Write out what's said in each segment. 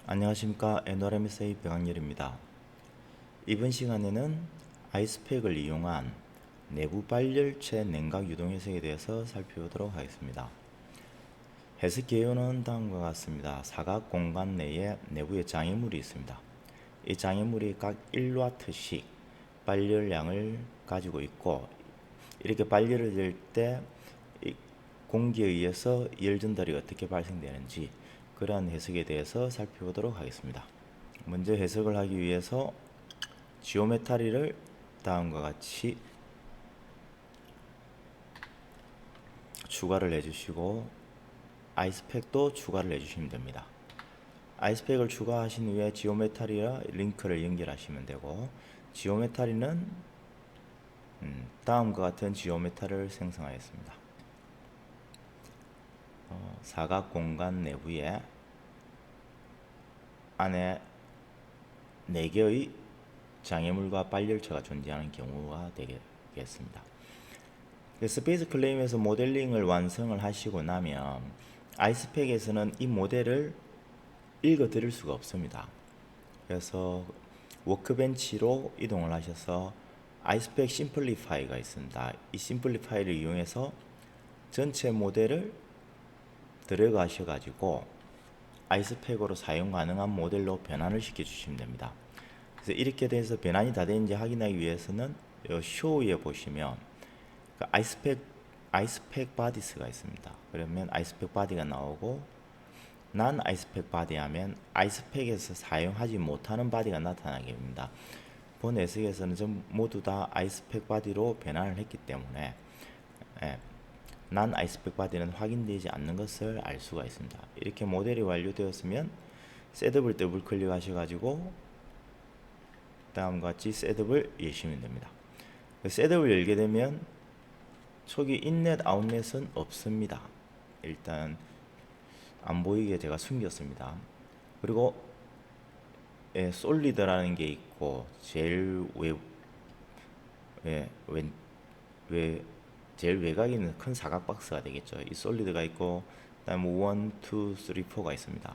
안녕하십니까. NRMSA 배강렬입니다. 이번 시간에는 아이스팩을 이용한 내부 발열체 냉각 유동 해석에 대해서 살펴보도록 하겠습니다. 해석 개요는 다음과 같습니다. 사각 공간 내에 내부에 장애물이 있습니다. 이 장애물이 각 1W씩 발열량을 가지고 있고, 이렇게 발열을 될 때 공기에 의해서 열 전달이 어떻게 발생되는지, 그러한 해석에 대해서 살펴보도록 하겠습니다. 먼저 해석을 하기 위해서 지오메타리를 다음과 같이 추가를 해주시고 아이스팩도 추가를 해주시면 됩니다. 아이스팩을 추가하신 후에 지오메타리와 링크를 연결하시면 되고, 지오메타리는 다음과 같은 지오메타리를 생성하였습니다. 사각 공간 내부에 안에 4개의 장애물과 발열체가 존재하는 경우가 되겠습니다. 스페이스 클레임에서 모델링을 완성을 하시고 나면 아이스팩에서는 이 모델을 읽어 드릴 수가 없습니다. 그래서 워크벤치로 이동을 하셔서 아이스팩 심플리파이가 있습니다. 이 심플리파이를 이용해서 전체 모델을 들어가셔 가지고 아이스팩으로 사용 가능한 모델로 변환을 시켜 주시면 됩니다. 그래서 이렇게 돼서 변환이 다 되는지 확인하기 위해서는 쇼에 보시면 아이스팩 바디스가 있습니다. 그러면 아이스팩 바디가 나오고, 난 아이스팩 바디 하면 아이스팩에서 사용하지 못하는 바디가 나타나게 됩니다. 본 해석에서는 모두 다 아이스팩 바디로 변환을 했기 때문에 난 아이스팩 바디는 확인되지 않는 것을 알 수가 있습니다. 이렇게 모델이 완료되었으면 셋업을 더블 클릭하셔가지고 다음과 같이 셋업을 여시면 됩니다. 셋업을 열게 되면 초기 인넷 아웃넷은 없습니다. 일단 안 보이게 제가 숨겼습니다. 그리고 솔리드라는 게 있고, 제일 제일 외곽에 있는 큰 사각 박스가 되겠죠. 이 솔리드가 있고, 그다음에 1, 2, 3, 4가 있습니다.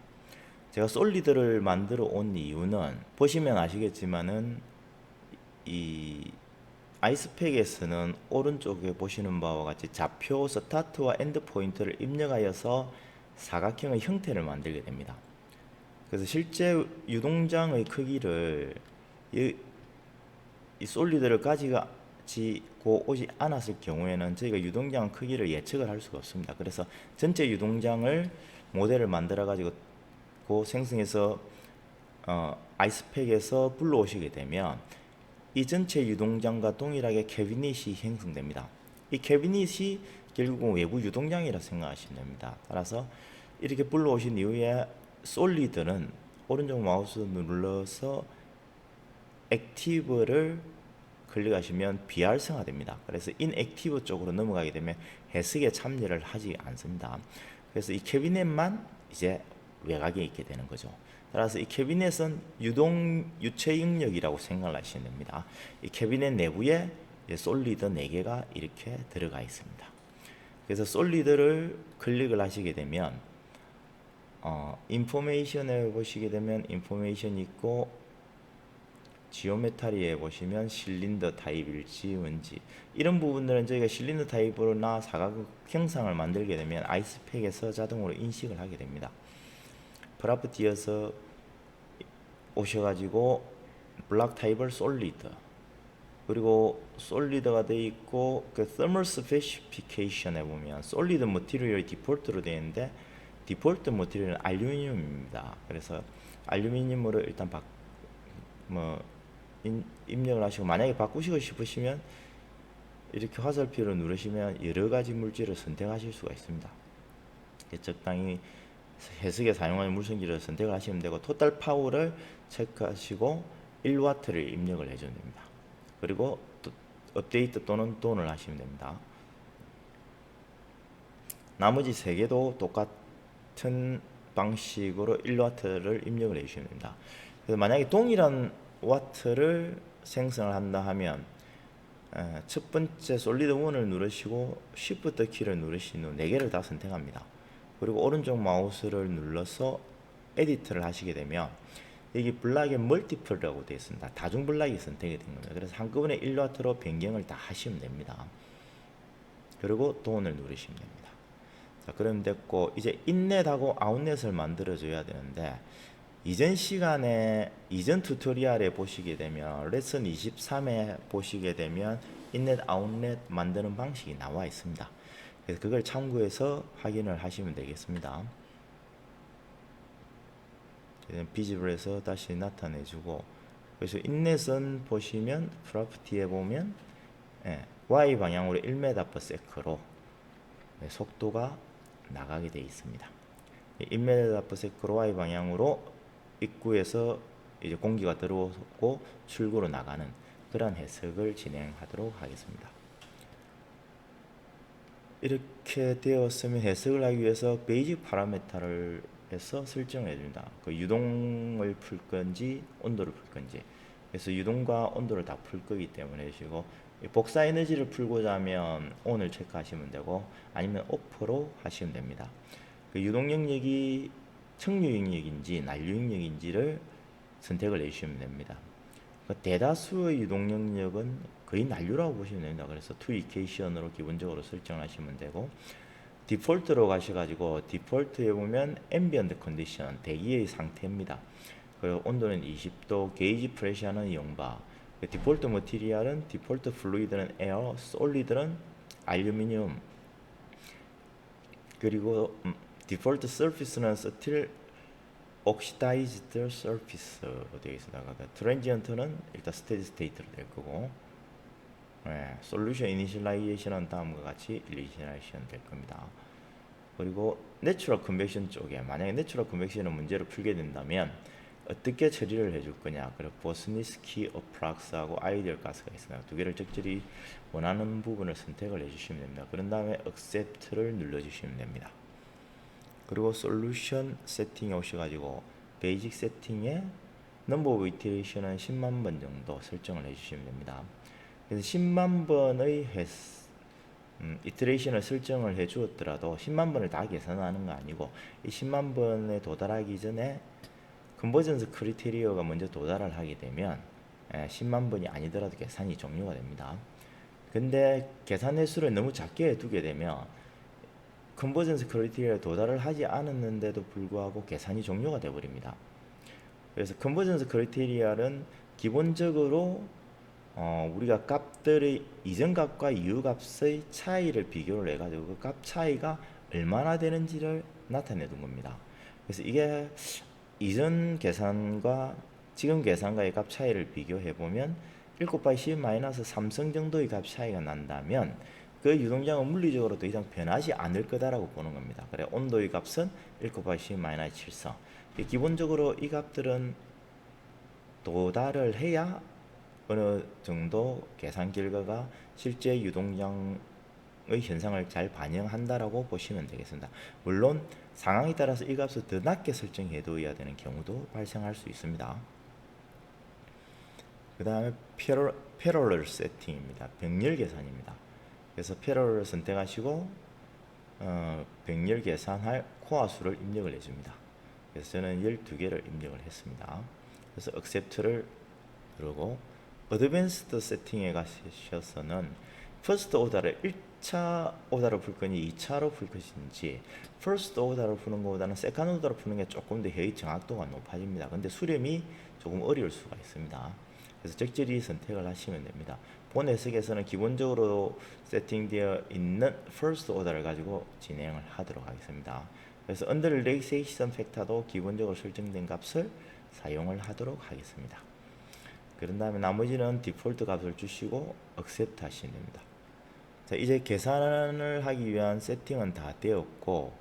제가 솔리드를 만들어 온 이유는 보시면 아시겠지만은 이 아이스팩에서는 오른쪽에 보시는 바와 같이 좌표 스타트와 엔드 포인트를 입력하여서 사각형의 형태를 만들게 됩니다. 그래서 실제 유동장의 크기를 이 솔리드를 가지고 오지 않았을 경우에는 저희가 유동장 크기를 예측을 할 수가 없습니다. 그래서 전체 유동장을 모델을 만들어 가지고 생성해서 아이스팩에서 불러오시게 되면 이 전체 유동장과 동일하게 캐비닛이 형성됩니다. 이 캐비닛이 결국은 외부 유동장이라 생각하시면 됩니다. 따라서 이렇게 불러오신 이후에 솔리드는 오른쪽 마우스 눌러서 액티브를 클릭하시면 비활성화됩니다. 그래서 인액티브 쪽으로 넘어가게 되면 해석에 참여를 하지 않습니다. 그래서 이 캐비넷만 이제 외곽에 있게 되는 거죠. 따라서 이 캐비넷은 유체 영역이라고 생각을 하시면 됩니다. 이 캐비넷 내부에 솔리드 4개가 이렇게 들어가 있습니다. 그래서 솔리드를 클릭을 하시게 되면 인포메이션에 보시게 되면 인포메이션이 있고, 지오메타리에 보시면 실린더 타입일지 뭔지 이런 부분들은 저희가 실린더 타입으로나 사각 형상을 만들게 되면 아이스팩에서 자동으로 인식을 하게 됩니다. 프로퍼티에서 오셔가지고 블록 타입을 솔리드, 그리고 솔리드가 되어 있고 그 thermal specification에 보면 솔리드 머티리얼이 디폴트로 되어 있는데 디폴트 머티리얼은 알루미늄입니다. 그래서 알루미늄으로 일단 입력을 하시고, 만약에 바꾸시고 싶으시면 이렇게 화살표를 누르시면 여러 가지 물질을 선택하실 수가 있습니다. 적당히 해석에 사용하는 물성질을 선택을 하시면 되고, 토탈 파워를 체크하시고 1W를 입력을 해주면 됩니다. 그리고 또 업데이트 또는 돈을 하시면 됩니다. 나머지 3개도 똑같은 방식으로 1W를 입력을 해주시면 됩니다. 그래서 만약에 동일한 와트를 생성을 한다 하면 첫 번째 솔리드 1을 누르시고 Shift 키를 누르신 후 4개를 다 선택합니다. 그리고 오른쪽 마우스를 눌러서 에디터를 하시게 되면 여기 블락에 멀티플이라고 되어 있습니다. 다중 블락이 선택이 된 겁니다. 그래서 한꺼번에 1와트로 변경을 다 하시면 됩니다. 그리고 돈을 누르시면 됩니다. 자, 그럼 됐고, 이제 인넷하고 아웃넷을 만들어 줘야 되는데, 이전 시간에 이전 튜토리얼에 보시게 되면 레슨 23에 보시게 되면 인넷 아웃넷 만드는 방식이 나와 있습니다. 그래서 그걸 참고해서 확인을 하시면 되겠습니다. 비집을해서 다시 나타내주고, 그래서 인넷은 보시면 프로퍼티에 보면 Y 방향으로 1m/s로 속도가 나가게 되어 있습니다. 1m/s로 Y 방향으로 입구에서 이제 공기가 들어오고 출구로 나가는 그런 해석을 진행하도록 하겠습니다. 이렇게 되었으면 해석을 하기 위해서 베이직 파라메터를 해서 설정을 해줍니다. 그 유동을 풀 건지 온도를 풀 건지. 그래서 유동과 온도를 다 풀 거기 때문에 하시고, 복사 에너지를 풀고자 하면 ON을 체크하시면 되고 아니면 OFF로 하시면 됩니다. 그 유동 영역이 청류 영역인지 난류 영역인지를 선택을 해주시면 됩니다. 그 대다수의 유동 영역은 거의 난류라고 보시면 됩니다. 그래서 to equation으로 기본적으로 설정하시면 되고, 디폴트로 가셔가지고 디폴트에 보면 ambient condition 대기의 상태입니다. 그리고 온도는 20도, 게이지 프레셔는 0바, 디폴트 머티리얼은 디폴트 플루이드는 에어, 솔리드는 알루미늄, 그리고 디폴트 서피스는 스틸 옥시다이즈드 서피스로 되어 있습니다. 트랜지언트는 일단 스테디 스테이트로 될 거고, 솔루션 이니셜라이제이션은 다음과 같이 이니셜라이제이션 될 겁니다. 그리고 내추럴 컨벡션 쪽에 만약에 내추럴 컨벡션의 문제를 풀게 된다면 어떻게 처리를 해줄 거냐. 그리고 보스니스키 어프락스하고 아이디얼 가스가 있습니다. 두 개를 적절히 원하는 부분을 선택을 해주시면 됩니다. 그런 다음에 accept를 눌러주시면 됩니다. 그리고 솔루션 세팅에 오셔가지고 베이직 세팅에 넘버 오브 이터레이션은 10만 번 정도 설정을 해주시면 됩니다. 그래서 10만 번의 이터레이션을 설정을 해 주었더라도 10만 번을 다 계산하는 거 아니고 이 10만 번에 도달하기 전에 컨버전스 크리테리어가 먼저 도달을 하게 되면 10만 번이 아니더라도 계산이 종료가 됩니다. 근데 계산 횟수를 너무 작게 두게 되면 컨버전스 크리테리어에 도달을 하지 않았는데도 불구하고 계산이 종료가 되어 버립니다. 그래서 컨버전스 크리테리어는 기본적으로 우리가 값들의 이전 값과 이후 값의 차이를 비교를 해가지고 그 값 차이가 얼마나 되는지를 나타내 둔 겁니다. 그래서 이게 이전 계산과 지금 계산과의 값 차이를 비교해 보면 7/10-3승 정도의 값 차이가 난다면 그 유동량은 물리적으로 더 이상 변하지 않을 거다라고 보는 겁니다. 그래 온도의 값은 7/10-7승. 기본적으로 이 값들은 도달을 해야 어느 정도 계산 결과가 실제 유동량의 현상을 잘 반영한다라고 보시면 되겠습니다. 물론 상황에 따라서 이 값을 더 낮게 설정해 둬야 되는 경우도 발생할 수 있습니다. 그 다음에 패러럴 세팅입니다. 병렬 계산입니다. 그래서 패러럴 선택하시고 병렬 계산할 코어 수를 입력을 해줍니다. 그래서 저는 12개를 입력을 했습니다. 그래서 accept를 누르고 어드밴스드 세팅에 가셔서는 퍼스트 오더를 1차 오더로 풀 거니 2차로 풀 것인지 퍼스트 오더로 푸는 것보다는 세컨드 오더로 푸는 게 조금 더 회의 정확도가 높아집니다. 근데 수렴이 조금 어려울 수가 있습니다. 그래서 적절히 선택을 하시면 됩니다. 본 해석에서는 기본적으로 세팅되어 있는 퍼스트 오더를 가지고 진행을 하도록 하겠습니다. 그래서 under relaxation factor도 기본적으로 설정된 값을 사용을 하도록 하겠습니다. 그런 다음에 나머지는 디폴트 값을 주시고 accept 하시면 됩니다. 자, 이제 계산을 하기 위한 세팅은 다 되었고,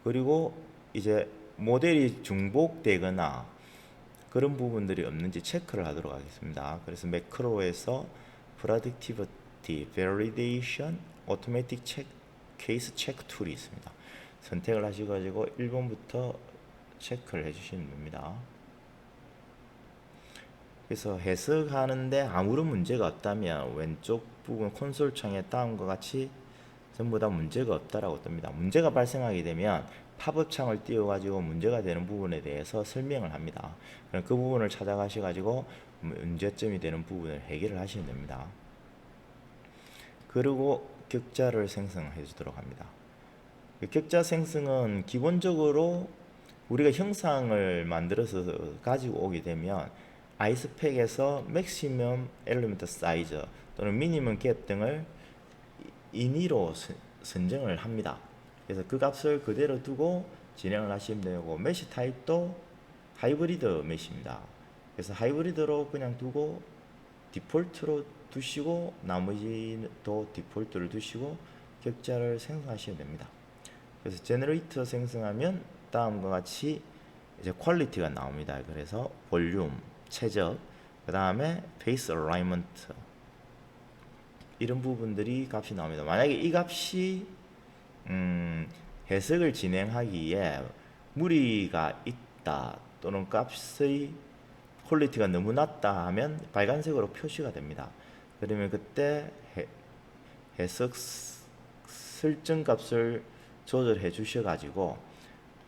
그리고 이제 모델이 중복되거나 그런 부분들이 없는지 체크를 하도록 하겠습니다. 그래서 매크로에서 productivity, validation, automatic check, case check 툴이 있습니다. 선택을 하셔가지고 1번부터 체크를 해주시면 됩니다. 그래서 해석하는데 아무런 문제가 없다면 왼쪽 부분 콘솔 창에 다음과 같이 전부 다 문제가 없다라고 뜹니다. 문제가 발생하게 되면 팝업 창을 띄워가지고 문제가 되는 부분에 대해서 설명을 합니다. 그럼 그 부분을 찾아가셔가지고 문제점이 되는 부분을 해결을 하시면 됩니다. 그리고 격자를 생성해 주도록 합니다. 격자 생성은 기본적으로 우리가 형상을 만들어서 가지고 오게 되면 아이스팩에서 맥시멈 엘리먼트 사이즈 또는 미니멈 갭 등을 인위로 선정을 합니다. 그래서 그 값을 그대로 두고 진행을 하시면 되고, 메시 타입도 하이브리드 메시입니다. 그래서 하이브리드로 그냥 두고 디폴트로 두시고 나머지도 디폴트를 두시고 격자를 생성하시면 됩니다. 그래서 제너레이터 생성하면 다음과 같이 이제 퀄리티가 나옵니다. 그래서 볼륨, 최적, 그 다음에 페이스 어라이먼트 이런 부분들이 값이 나옵니다. 만약에 이 값이 해석을 진행하기에 무리가 있다 또는 값의 퀄리티가 너무 낮다 하면 빨간색으로 표시가 됩니다. 그러면 그때 해석 설정 값을 조절해 주셔가지고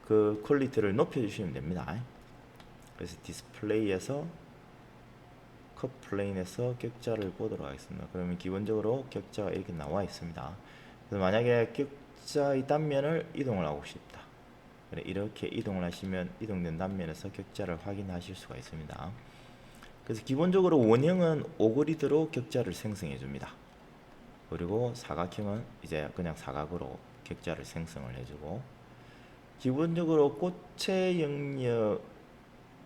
그 퀄리티를 높여 주시면 됩니다. 그래서 디스플레이에서 컷 플레인에서 격자를 보도록 하겠습니다. 그러면 기본적으로 격자가 이렇게 나와 있습니다. 그래서 만약에 격자의 단면을 이동을 하고 싶다. 이렇게 이동을 하시면 이동된 단면에서 격자를 확인하실 수가 있습니다. 그래서 기본적으로 원형은 오그리드로 격자를 생성해 줍니다. 그리고 사각형은 이제 그냥 사각으로 격자를 생성을 해주고, 기본적으로 꽃의 영역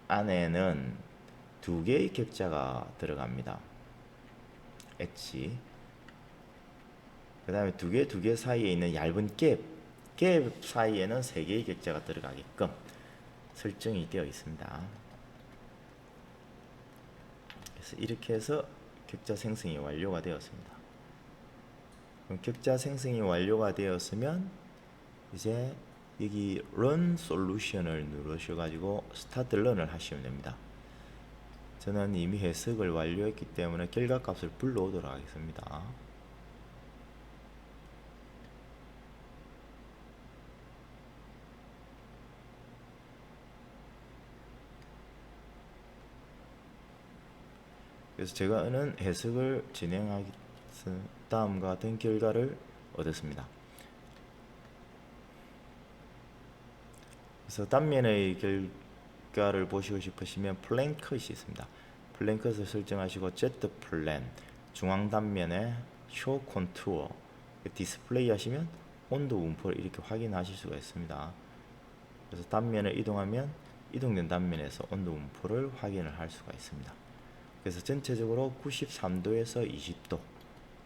안에는 두 개의 격자가 들어갑니다. 엣지. 그 다음에 두 개 사이에 있는 얇은 갭 사이에는 세 개의 격자가 들어가게끔 설정이 되어 있습니다. 그래서 이렇게 해서 격자 생성이 완료가 되었습니다. 그럼 격자 생성이 완료가 되었으면 이제 여기 Run Solution을 누르셔가지고 스타트 런을 하시면 됩니다. 저는 이미 해석을 완료했기 때문에 결과값을 불러오도록 하겠습니다. 그래서 제가는 해석을 진행하기 다음과 같은 결과를 얻었습니다. 그래서 단면의 결과를 보시고 싶으시면 플랜 컷이 있습니다. 플랜 컷을 설정하시고 Z 플랜 중앙 단면에 쇼 컨투어 디스플레이 하시면 온도 분포를 이렇게 확인하실 수가 있습니다. 그래서 단면을 이동하면 이동된 단면에서 온도 분포를 확인을 할 수가 있습니다. 그래서 전체적으로 93도에서 20도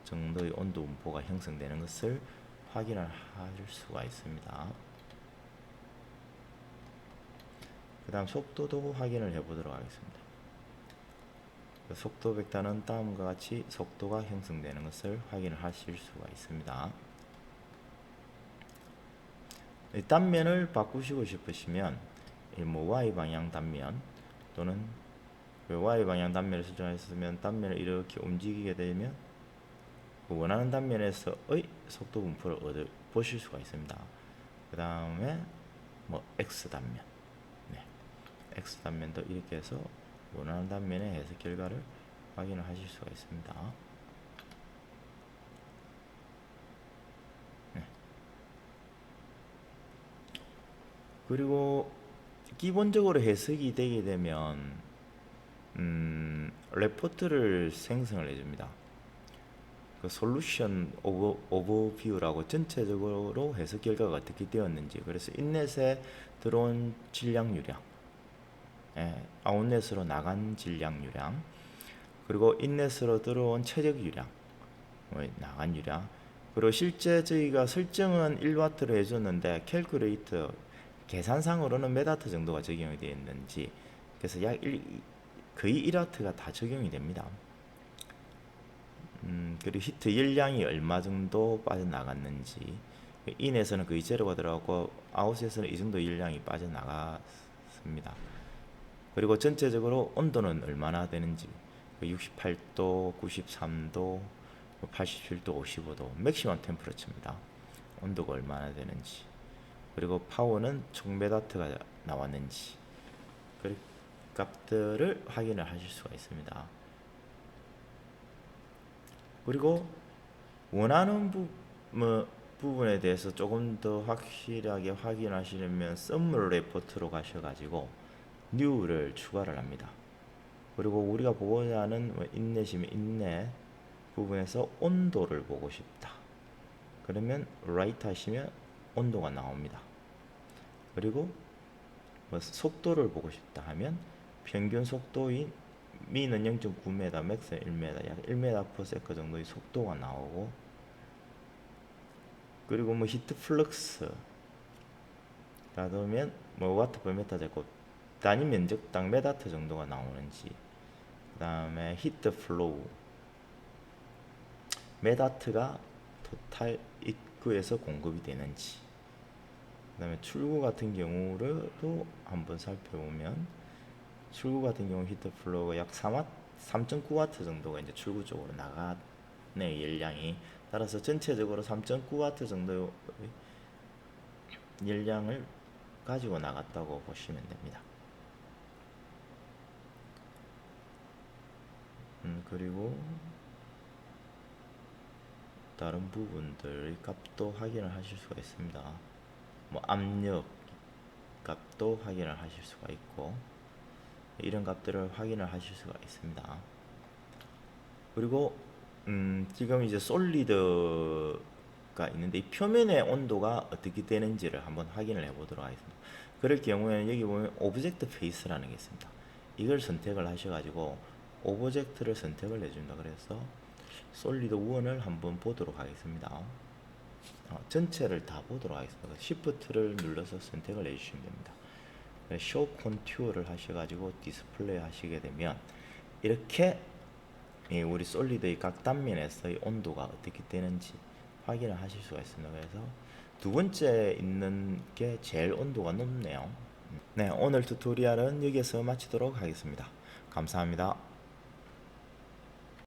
정도의 온도 분포가 형성되는 것을 확인을 할 수가 있습니다. 그 다음 속도도 확인을 해 보도록 하겠습니다. 속도 벡터는 다음과 같이 속도가 형성되는 것을 확인을 하실 수가 있습니다. 이 단면을 바꾸시고 싶으시면 뭐 Y방향 단면 또는 Y방향 단면을 설정했으면 단면을 이렇게 움직이게 되면 원하는 단면에서의 속도 분포를 보실 수가 있습니다. 그 다음에 뭐 X 단면, X 단면도 이렇게 해서 원하는 단면의 해석 결과를 확인을 하실 수가 있습니다. 그리고 기본적으로 해석이 되게 되면 레포트를 생성을 해줍니다. 그 솔루션 오버뷰라고 전체적으로 해석 결과가 어떻게 되었는지, 그래서 인넷에 들어온 질량 유량, 아웃넷으로 나간 질량 유량, 그리고 인넷으로 들어온 최적 유량, 나간 유량, 그리고 실제 저희가 설정은 1W로 해줬는데 캘큘레이터 계산상으로는 몇 와트 정도가 적용이 되어 있는지, 그래서 거의 1W가 다 적용이 됩니다. 그리고 히트 열량이 얼마 정도 빠져나갔는지, 인에서는 거의 제로가 들어가고 아웃에서는 이 정도 열량이 빠져나갔습니다. 그리고 전체적으로 온도는 얼마나 되는지, 68도, 93도, 87도, 55도 맥시멈 템퍼러처입니다. 온도가 얼마나 되는지, 그리고 파워는 총 몇 와트가 나왔는지 그 값들을 확인을 하실 수가 있습니다. 그리고 원하는 부분에 대해서 조금 더 확실하게 확인하시려면 썸물 레포트로 가셔가지고 new를 추가를 합니다. 그리고 우리가 보고자 하는 인넷이면 인넷 부분에서 온도를 보고 싶다. 그러면 write 하시면 온도가 나옵니다. 그리고 속도를 보고 싶다 하면 평균 속도인 미는 0.9m, 맥스는 1m, 약 1m/s 정도의 속도가 나오고, 그리고 히트 플럭스 라면 와트 per 메타 제곱 단위 면적당 몇 와트 정도가 나오는지, 그 다음에 히트 플로우 몇 와트가 토탈 입구에서 공급이 되는지, 그 다음에 출구 같은 경우도 한번 살펴보면 출구 같은 경우 히트 플로우가 약 3.9와트 정도가 이제 출구 쪽으로 나가네, 열량이. 따라서 전체적으로 3.9와트 정도의 열량을 가지고 나갔다고 보시면 됩니다. 그리고 다른 부분들의 값도 확인을 하실 수가 있습니다. 압력 값도 확인을 하실 수가 있고, 이런 값들을 확인을 하실 수가 있습니다. 그리고 지금 이제 솔리드가 있는데 이 표면의 온도가 어떻게 되는지를 한번 확인을 해 보도록 하겠습니다. 그럴 경우에는 여기 보면 오브젝트 페이스라는 게 있습니다. 이걸 선택을 하셔가지고 오브젝트를 선택을 해준다. 그래서 솔리드 1을 한번 보도록 하겠습니다. 전체를 다 보도록 하겠습니다. Shift를 눌러서 선택을 해주시면 됩니다. Show Contour를 하셔가지고 디스플레이 하시게 되면 이렇게 우리 솔리드의 각 단면에서의 온도가 어떻게 되는지 확인을 하실 수가 있습니다. 그래서 두 번째 있는 게 제일 온도가 높네요. 네, 오늘 튜토리얼은 여기서 마치도록 하겠습니다. 감사합니다.